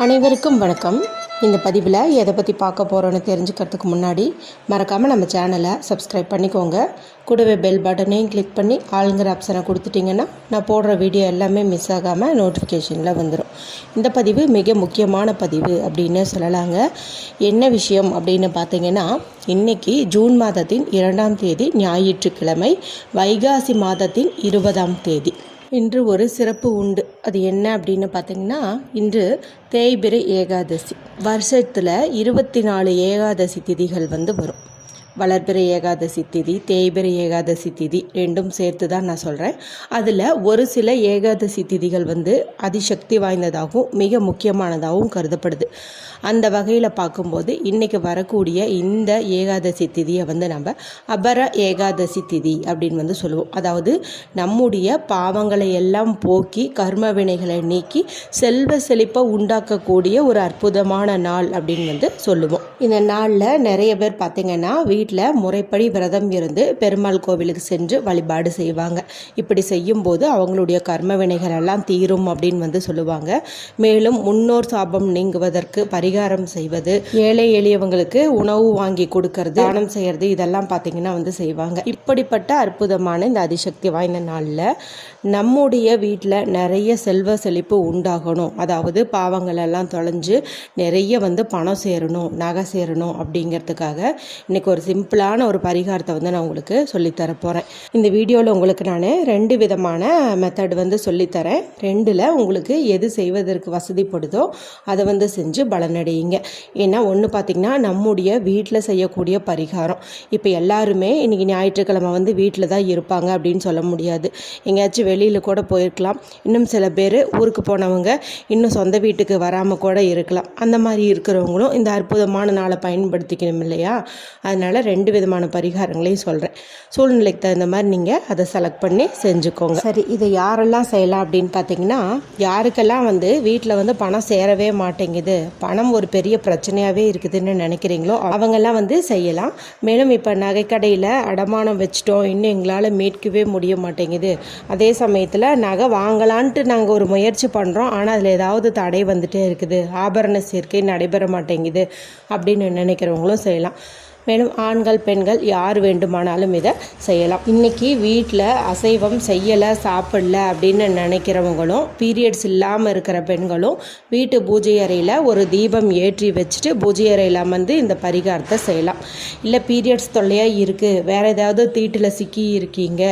அனைவருக்கும் வணக்கம். இந்த பதிவில் எதை பற்றி பார்க்க போகிறோன்னு தெரிஞ்சுக்கிறதுக்கு முன்னாடி மறக்காமல் நம்ம சேனலை சப்ஸ்கிரைப் பண்ணிக்கோங்க. கூடவே பெல் பட்டனையும் கிளிக் பண்ணி ஆளுங்கிற ஆப்ஷனை கொடுத்துட்டிங்கன்னா நான் போடுற வீடியோ எல்லாமே மிஸ் ஆகாமல் நோட்டிஃபிகேஷனில் வந்துடும். இந்த பதிவு மிக முக்கியமான பதிவு அப்படின்னு சொல்லலாங்க. என்ன விஷயம் அப்படின்னு பார்த்தீங்கன்னா, இன்றைக்கி ஜூன் மாதத்தின் 2ஆம் தேதி ஞாயிற்றுக்கிழமை, வைகாசி மாதத்தின் 20ஆம் தேதி. இன்று ஒரு சிறப்பு உண்டு. அது என்ன அப்படின்னு பார்த்தீங்கன்னா, இன்று தேய்பிறை ஏகாதசி. வருஷத்தில் 24 ஏகாதசி திதிகள் வரும். வளர்பிறை ஏகாதசி திதி, தேய்பிறை ஏகாதசி திதி ரெண்டும் சேர்த்து தான் நான் சொல்கிறேன். அதில் ஒரு சில ஏகாதசி திதிகள் அதிசக்தி வாய்ந்ததாகவும் மிக முக்கியமானதாகவும் கருதப்படுது. அந்த வகையில் பார்க்கும்போது இன்றைக்கி வரக்கூடிய இந்த ஏகாதசி திதியை நம்ம அபர ஏகாதசி திதி அப்படின்னு சொல்லுவோம். அதாவது நம்முடைய பாவங்களை எல்லாம் போக்கி கர்ம வினைகளை நீக்கி செல்வ செழிப்பை உண்டாக்கக்கூடிய ஒரு அற்புதமான நாள் அப்படின்னு சொல்லுவோம். இந்த நாளில் நிறைய பேர் பார்த்திங்கன்னா வீட்டில் முறைப்படி விரதம் இருந்து பெருமாள் கோவிலுக்கு சென்று வழிபாடு செய்வாங்க. இப்படி செய்யும்போது அவங்களுடைய கர்ம வினைகள் எல்லாம் தீரும் அப்படின்னு சொல்லுவாங்க. மேலும் முன்னோர் சாபம் நீங்குவதற்கு பரிகாரம் செய்வது, ஏழை எளியவங்களுக்கு உணவு வாங்கி கொடுக்கறது, தானம் செய்யறது, இதெல்லாம் பார்த்தீங்கன்னா செய்வாங்க. இப்படிப்பட்ட அற்புதமான இந்த அதிசக்தி வாய்ந்த நாளில் நம்முடைய வீட்டில் நிறைய செல்வ செழிப்பு உண்டாகணும், அதாவது பாவங்கள் எல்லாம் தொலைஞ்சு நிறைய பணம் சேரணும், நகை சேரணும் அப்படிங்கிறதுக்காக இன்னைக்கு ஒரு சிம்பிளான ஒரு பரிகாரத்தை நான் உங்களுக்கு சொல்லித்தர போகிறேன். இந்த வீடியோவில் உங்களுக்கு நான் 2 விதமான மெத்தட் சொல்லித்தரேன். 2ல் உங்களுக்கு எது செய்வதற்கு வசதிப்படுதோ அதை செஞ்சு பலனடையுங்க. ஏன்னா ஒன்று பார்த்திங்கன்னா, நம்முடைய வீட்டில் செய்யக்கூடிய பரிகாரம். இப்போ எல்லாருமே இன்றைக்கி ஞாயிற்றுக்கிழமை வீட்டில் தான் இருப்பாங்க அப்படின்னு சொல்ல முடியாது. எங்கேயாச்சும் வெளியில் கூட போயிருக்கலாம். இன்னும் சில பேர் ஊருக்கு போனவங்க இன்னும் சொந்த வீட்டுக்கு வராமல் கூட இருக்கலாம். அந்த மாதிரி இருக்கிறவங்களும் இந்த அற்புதமான நாளை பயன்படுத்திக்கணும் இல்லையா? அதனால் 2 விதமான பரிகாரங்களையும் சொல்கிறேன். சூழ்நிலைக்கு தகுந்த மாதிரி நீங்கள் அதை செலக்ட் பண்ணி செஞ்சுக்கோங்க. சரி, இதை யாரெல்லாம் செய்யலாம் அப்படின்னு பார்த்தீங்கன்னா, யாருக்கெல்லாம் வீட்டில் பணம் சேரவே மாட்டேங்குது, பணம் ஒரு பெரிய பிரச்சனையாகவே இருக்குதுன்னு நினைக்கிறீங்களோ அவங்கெல்லாம் செய்யலாம். மேலும் இப்போ நகைக்கடையில் அடமானம் வச்சிட்டோம், இன்னும் எங்களால் மீட்கவே முடிய மாட்டேங்குது, அதே சமயத்தில் நகை வாங்கலான்ட்டு நாங்கள் ஒரு முயற்சி பண்ணுறோம், ஆனால் அதில் ஏதாவது தடை வந்துட்டே இருக்குது, ஆபரண சேர்க்கை நடைபெற மாட்டேங்குது அப்படின்னு நினைக்கிறவங்களும் செய்யலாம். மேலும் ஆண்கள் பெண்கள் யார் வேண்டுமானாலும் இதை செய்யலாம். இன்றைக்கி வீட்டில் அசைவம் செய்யலை, சாப்பிடல அப்படின்னு நினைக்கிறவங்களும், பீரியட்ஸ் இல்லாமல் இருக்கிற பெண்களும் வீட்டு பூஜை அறையில் ஒரு தீபம் ஏற்றி வச்சுட்டு பூஜை அறையில் இந்த பரிகாரத்தை செய்யலாம். இல்லை பீரியட்ஸ் தொல்லையாக இருக்குது, வேறு ஏதாவது தீட்டில் சிக்கி இருக்கீங்க,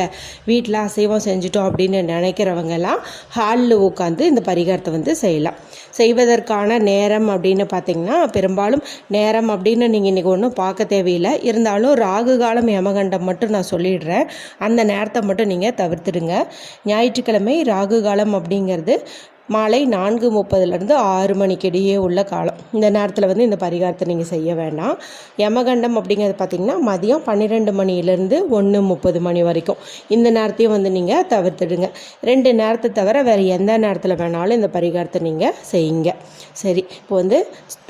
வீட்டில் அசைவம் செஞ்சிட்டோம் அப்படின்னு நினைக்கிறவங்கெல்லாம் ஹாலில் உட்காந்து இந்த பரிகாரத்தை செய்யலாம். செய்வதற்கான நேரம் அப்படின்னு பார்த்திங்கன்னா, பெரும்பாலும் நேரம் அப்படின்னு நீங்கள் இன்றைக்கி ஒன்றும் பார்க்க தேவையில்லை. இருந்தாலும் ராகு காலம் யமகண்டம் மட்டும் நான் சொல்லிடுறேன். அந்த நேரத்தை மட்டும் நீங்கள் தவிர்த்துடுங்க. ஞாயிற்றுக்கிழமை ராகு காலம் அப்படிங்கிறது மாலை 4:30 6 மணிக்கு இடையே உள்ள காலம். இந்த நேரத்தில் இந்த பரிகாரத்தை நீங்கள் செய்ய வேண்டாம். யமகண்டம் அப்படிங்கிறது பார்த்திங்கன்னா மதியம் 12 மணிலேருந்து 1:30 மணி வரைக்கும். இந்த நேரத்தையும் நீங்கள் தவிர்த்துடுங்க. 2 நேரத்தை தவிர வேறு எந்த நேரத்தில் வேணாலும் இந்த பரிகாரத்தை நீங்கள் செய்யுங்க. சரி, இப்போ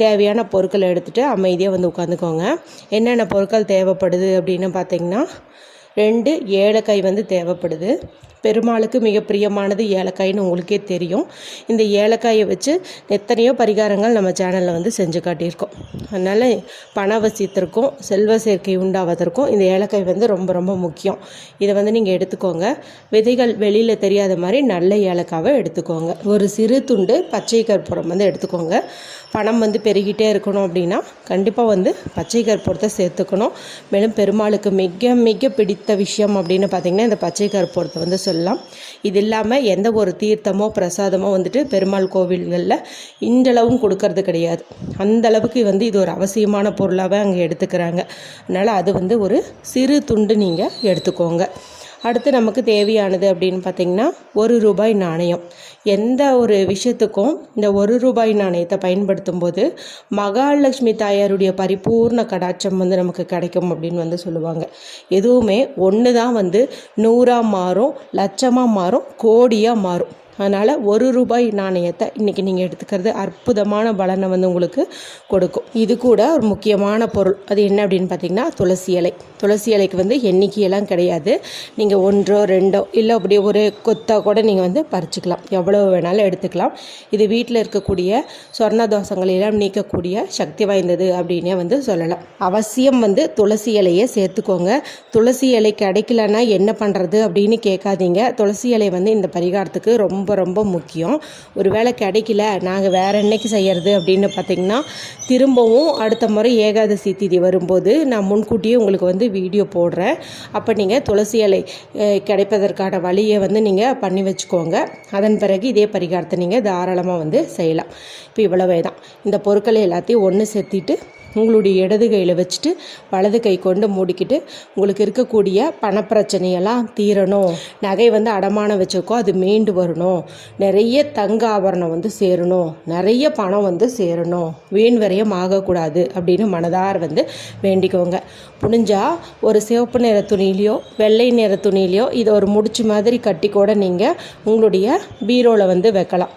தேவையான பொருட்களை எடுத்துகிட்டு அமைதியாக உட்காந்துக்கோங்க. என்னென்ன பொருட்கள் தேவைப்படுது அப்படின்னு பார்த்திங்கன்னா, 2 ஏலக்காய் தேவைப்படுது. பெருமாளுக்கு மிக பிரியமானது ஏலக்காய்னு உங்களுக்கே தெரியும். இந்த ஏலக்காயை வச்சு எத்தனையோ பரிகாரங்கள் நம்ம சேனலில் செஞ்சு காட்டியிருக்கோம். அதனால் பணவசியத்திற்கும் செல்வ சேர்க்கை உண்டாவதற்கும் இந்த ஏலக்காய் ரொம்ப ரொம்ப முக்கியம். இதை நீங்கள் எடுத்துக்கோங்க. விதைகள் வெளியில் தெரியாத மாதிரி நல்ல ஏலக்காவை எடுத்துக்கோங்க. ஒரு சிறு துண்டு பச்சை கற்பூரம் எடுத்துக்கோங்க. பணம் பெருகிட்டே இருக்கணும் அப்படின்னா கண்டிப்பாக பச்சை கற்பூரத்தை சேர்த்துக்கணும். மேலும் பெருமாளுக்கு மிக மிக பிடித்த விஷயம் அப்படின்னு பார்த்திங்கன்னா இந்த பச்சை கற்பூரத்தை சொல்லலாம். இது இல்லாமல் எந்த ஒரு தீர்த்தமோ பிரசாதமோ பெருமாள் கோவில்களில் இன்றளவும் கொடுக்கறது கிடையாது. அந்த அளவுக்கு இது ஒரு அவசியமான பொருளாகவே அங்கே எடுத்துக்கிறாங்க. அதனால் அது ஒரு சிறு துண்டு நீங்கள் எடுத்துக்கோங்க. அடுத்து நமக்கு தேவையானது அப்படின்னு பார்த்திங்கன்னா, 1 ரூபாய் நாணயம். எந்த ஒரு விஷயத்துக்கும் இந்த 1 ரூபாய் நாணயத்தை பயன்படுத்தும் போது மகாலட்சுமி தாயாருடைய பரிபூர்ண கடாட்சம் நமக்கு கிடைக்கும் அப்படின்னு சொல்லுவாங்க. எதுவுமே ஒன்று தான் 100ஆக மாறும், லட்சமாக மாறும், கோடியாக மாறும். அதனால் ₹1 நாணயத்தை இன்றைக்கி நீங்கள் எடுத்துக்கிறது அற்புதமான பலனை வந்து உங்களுக்கு கொடுக்கும். இது கூட ஒரு முக்கியமான பொருள், அது என்ன அப்படின்னு பார்த்திங்கன்னா துளசி இலை. துளசி இலைக்கு வந்து எண்ணிக்கையெல்லாம் கிடையாது. நீங்கள் 1 2 இல்லை அப்படியே ஒரு கொத்தாக கூட நீங்கள் வந்து பறிச்சுக்கலாம், எவ்வளோ வேணாலும் எடுத்துக்கலாம். இது வீட்டில் இருக்கக்கூடிய சொர்ண தோஷங்களெல்லாம் நீக்கக்கூடிய சக்தி வாய்ந்தது அப்படின்னே வந்து சொல்லலாம். அவசியம் வந்து துளசி இலையை சேர்த்துக்கோங்க. துளசி இலை கிடைக்கலன்னா என்ன பண்ணுறது அப்படின்னு கேட்காதீங்க. துளசி இலை வந்து இந்த பரிகாரத்துக்கு ரொம்ப ரொம்ப முக்கியம். ஒரு வேளை கிடைக்கல, நாங்கள் வேறு என்னைக்கு செய்கிறது அப்படின்னு பார்த்திங்கன்னா, திரும்பவும் அடுத்த முறை ஏகாதசி திதி வரும்போது நான் முன்கூட்டியே உங்களுக்கு வந்து வீடியோ போடுறேன். அப்போ நீங்கள் துளசி இலை கிடைப்பதற்கான வழியை வந்து நீங்கள் பண்ணி வச்சுக்கோங்க. அதன் பிறகு இதே பரிகாரத்தை நீங்கள் தாராளமாக வந்து செய்யலாம். இப்போ இவ்வளவே தான். இந்த பொருட்களை எல்லாத்தையும் ஒன்று சேர்த்திட்டு உங்களுடைய இடது கையில் வச்சுட்டு வலது கை கொண்டு மூடிக்கிட்டு உங்களுக்கு இருக்கக்கூடிய பணப்பிரச்சனையெல்லாம் தீரணும், நகை வந்து அடமானம் வச்சுருக்கோம் அது மீண்டு வரணும், நிறைய தங்க ஆபரணம் வந்து சேரணும், நிறைய பணம் வந்து சேரணும், வீண் விரயம் ஆகக்கூடாது அப்படின்னு மனதார வந்து வேண்டிக்கோங்க. புனிஞ்சால் ஒரு சிவப்பு நிற துணியிலையோ வெள்ளை நிற துணியிலையோ இதை ஒரு முடிச்சு மாதிரி கட்டி கூட நீங்கள் உங்களுடைய பீரோவில் வந்து வைக்கலாம்.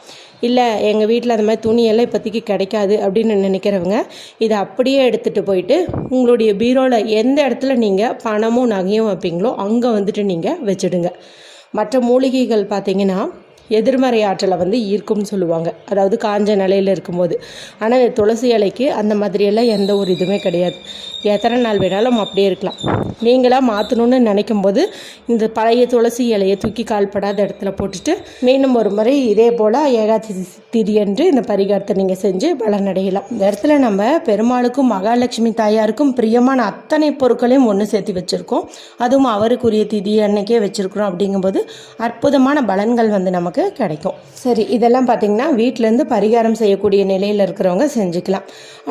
இல்லை எங்கள் வீட்டில் அந்த மாதிரி துணியெல்லாம் இப்போதைக்கு கிடைக்காது அப்படின்னு நினைக்கிறவங்க இதை அப்படியே எடுத்துகிட்டு போயிட்டு உங்களுடைய பீரோவில் எந்த இடத்துல நீங்கள் பணமும் நகையும் வைப்பீங்களோ அங்கே வந்துட்டு நீங்கள் வச்சுடுங்க. மற்ற மூலிகைகள் பார்த்திங்கன்னா எதிர்மறை ஆற்றலை வந்து ஈர்க்கும்னு சொல்லுவாங்க, அதாவது காஞ்ச நிலையில் இருக்கும்போது. ஆனால் துளசி இலைக்கு அந்த மாதிரியெல்லாம் எந்த ஒரு இதுவுமே கிடையாது. எத்தனை நாள் வேணாலும் அப்படியே இருக்கலாம். நீங்களாக மாற்றணுன்னு நினைக்கும் போது இந்த பழைய துளசி இலையை தூக்கி கால்படாத இடத்துல போட்டுட்டு மீண்டும் ஒரு முறை இதே போல் ஏகாதசி திதி என்று இந்த பரிகாரத்தை நீங்கள் செஞ்சு பலனடையலாம். இந்த இடத்துல நம்ம பெருமாளுக்கும் மகாலட்சுமி தாயாருக்கும் பிரியமான அத்தனை பொருட்களையும் ஒன்று சேர்த்து வச்சுருக்கோம். அதுவும் அவருக்குரிய திதி அன்னைக்கே வச்சுருக்குறோம். அப்படிங்கும்போது அற்புதமான பலன்கள் வந்து நமக்கு கிடைக்கும். சரி, இதெல்லாம் பார்த்திங்கன்னா வீட்டிலேருந்து பரிகாரம் செய்யக்கூடிய நிலையில் இருக்கிறவங்க செஞ்சுக்கலாம்.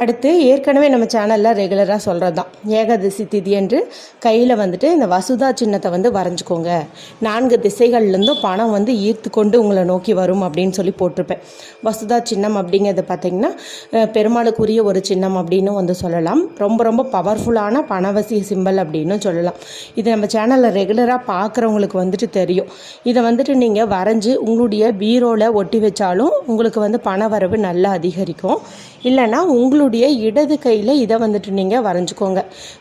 அடுத்து ஏற்கனவே நம்ம சேனலில் ரெகுலராக சொல்கிறது தான், ஏகாதசி திதி என்று கையில் வந்துட்டு இந்த வசுதா சின்னத்தை வந்து வரைஞ்சிக்கோங்க. 4 திசைகள்லேருந்தும் பணம் வந்து ஈர்த்து கொண்டு உங்களை நோக்கி வரும் அப்படின்னு சொல்லி போட்டிருப்பேன். வசுதா சின்னம் அப்படிங்கிறது பார்த்திங்கன்னா பெருமாளுக்குரிய ஒரு சின்னம் அப்படின்னு வந்து சொல்லலாம். ரொம்ப ரொம்ப பவர்ஃபுல்லான பணவசிய சிம்பல் அப்படின்னு சொல்லலாம். இது நம்ம சேனலில் ரெகுலராக பார்க்குறவங்களுக்கு வந்துட்டு தெரியும். இதை வந்துட்டு நீங்கள் வரைஞ்சி உங்களுடைய பீரோவில் ஒட்டி வச்சாலும் உங்களுக்கு வந்து பண வரவு நல்லா அதிகரிக்கும். இல்லைன்னா உங்களுடைய இடது கையில் இதை வந்துட்டு நீங்கள் வரைஞ்சிக்கோங்க.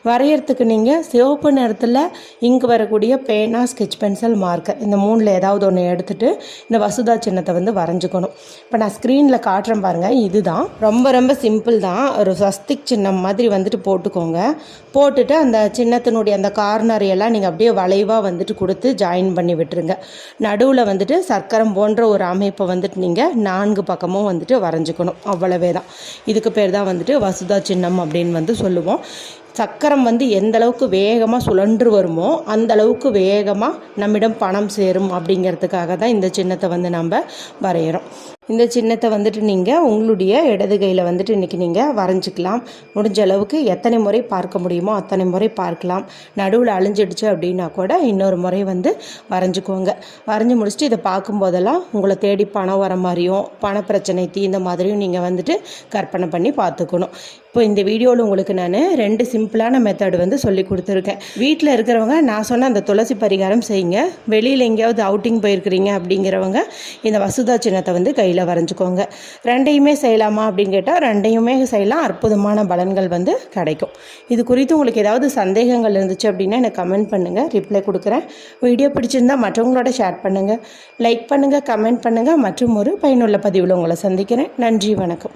வரைகிறதுக்கு நீங்கள் சிவப்பு நிறத்தில் இங்கு வரக்கூடிய பேனா, ஸ்கெட்ச் பென்சில், மார்க்கர் இந்த 3ல் ஏதாவது ஒன்று எடுத்துகிட்டு இந்த வசுதா சின்னத்தை வந்து வரைஞ்சிக்கணும். இப்போ நான் ஸ்க்ரீனில் காட்டுறேன் பாருங்கள். இதுதான் ரொம்ப ரொம்ப சிம்பிள் தான். ஒரு ஸ்வஸ்திக் சின்னம் மாதிரி வந்துட்டு போட்டுக்கோங்க. போட்டுட்டு அந்த சின்னத்தினுடைய அந்த கார்னர் எல்லாம் நீங்கள் அப்படியே வளைவாக வந்துட்டு கொடுத்து ஜாயின் பண்ணி விட்டுருங்க. நடுவில் வந்துட்டு சக்கரம் போன்ற ஒரு அமைப்பை வந்துட்டு நீங்கள் 4 பக்கமும் வந்துட்டு வரைஞ்சிக்கணும். அவ்வளவே தான். இதுக்கு பேர் தான் வந்துட்டு வசுதா சின்னம் அப்படின்னு வந்து சொல்லுவோம். சக்கரம் வந்து எந்த அளவுக்கு வேகமாக சுழன்று வருமோ அந்த அளவுக்கு வேகமாக நம்மிடம் பணம் சேரும் அப்படிங்கிறதுக்காக தான் இந்த சின்னத்தை வந்து நம்ம வரைகிறோம். இந்த சின்னத்தை வந்துட்டு நீங்கள் உங்களுடைய இடது கையில் வந்துட்டு இன்றைக்கி நீங்கள் வரைஞ்சிக்கலாம். முடிஞ்ச அளவுக்கு எத்தனை முறை பார்க்க முடியுமோ அத்தனை முறை பார்க்கலாம். நடுவில் அழிஞ்சிடுச்சு அப்படின்னா கூட இன்னொரு முறை வந்து வரைஞ்சிக்கோங்க. வரைஞ்சி முடிச்சுட்டு இதை பார்க்கும்போதெல்லாம் உங்களை தேடி பணம் வர மாதிரியும் பணப்பிரச்சனை தீர்ந்த மாதிரியும் நீங்கள் வந்துட்டு கற்பனை பண்ணி பார்த்துக்கணும். இப்போ இந்த வீடியோவில் உங்களுக்கு நான் 2 சிம்பிளான மெத்தட் வந்து சொல்லி கொடுத்துருக்கேன். வீட்டில் இருக்கிறவங்க நான் சொன்ன அந்த துளசி பரிகாரம் செய்யுங்க. வெளியில் எங்கேயாவது அவுட்டிங் போயிருக்கிறீங்க அப்படிங்கிறவங்க இந்த வசுதா சின்னத்தை வந்து கையில் வரைஞ்சிக்கோங்க. 2யுமே செய்யலாமா அப்படின்னு கேட்டால் 2யுமே செய்யலாம். அற்புதமான பலன்கள் வந்து கிடைக்கும். இது குறித்து உங்களுக்கு ஏதாவது சந்தேகங்கள் இருந்துச்சு அப்படின்னா எனக்கு கமெண்ட் பண்ணுங்கள், ரிப்ளை கொடுக்குறேன். வீடியோ பிடிச்சிருந்தால் மற்றவங்களோட ஷேர் பண்ணுங்கள், லைக் பண்ணுங்கள், கமெண்ட் பண்ணுங்கள். மற்றும் ஒரு பயனுள்ள பதிவில் உங்களை சந்திக்கிறேன். நன்றி, வணக்கம்.